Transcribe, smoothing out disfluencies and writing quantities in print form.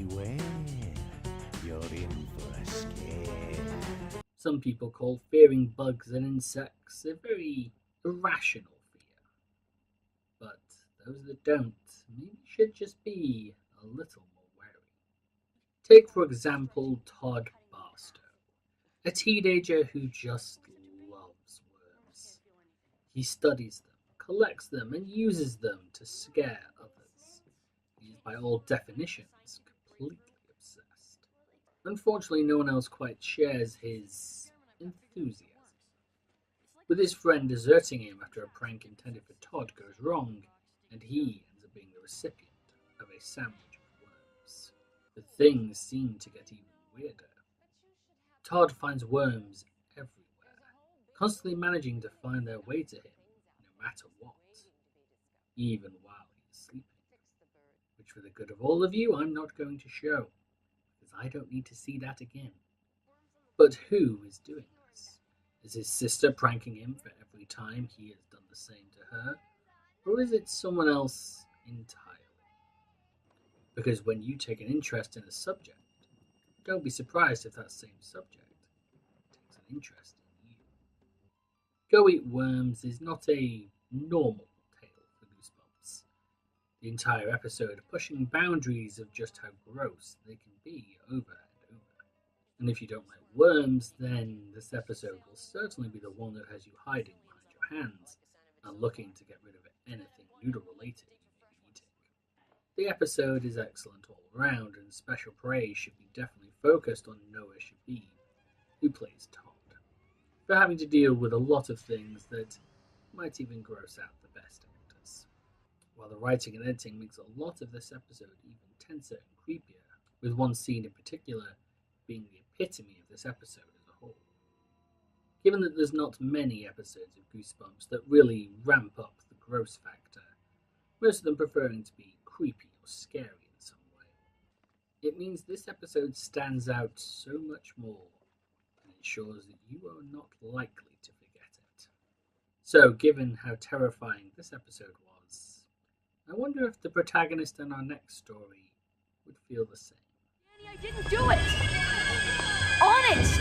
Beware, you're in for a scare. Some people call fearing bugs and insects a very irrational fear, but those that don't maybe should just be a little more wary. Take, for example, Todd Barstow, a teenager who just loves worms. He studies them, collects them, and uses them to scare others. He is, by all definitions, completely obsessed. Unfortunately, no one else quite shares his enthusiasm. With his friend deserting him after a prank intended for Todd goes wrong, and he ends up being the recipient of a sandwich of worms. But things seem to get even weirder. Todd finds worms everywhere, constantly managing to find their way to him, no matter what, even while he is sleeping. Which, for the good of all of you, I'm not going to show, because I don't need to see that again. But who is doing this? Is his sister pranking him for every time he has done the same to her? Or is it someone else entirely? Because when you take an interest in a subject, don't be surprised if that same subject takes an interest in you. Go Eat Worms is not a normal tale for Goosebumps. The entire episode pushing boundaries of just how gross they can be over and over. And if you don't like worms, then this episode will certainly be the one that has you hiding behind your hands and looking to get rid of anything noodle related you may be eating. The episode is excellent all around, and special praise should be definitely focused on Noah Shabib, who plays Todd, for having to deal with a lot of things that might even gross out the best actors. While the writing and editing makes a lot of this episode even tenser and creepier, with one scene in particular being the epitome of this episode as a whole. Given that there's not many episodes of Goosebumps that really ramp up the gross factor, most of them preferring to be creepy or scary in some way, it means this episode stands out so much more and ensures that you are not likely to forget it. So, given how terrifying this episode was, I wonder if the protagonist in our next story would feel the same. Danny, I didn't do it! Honest!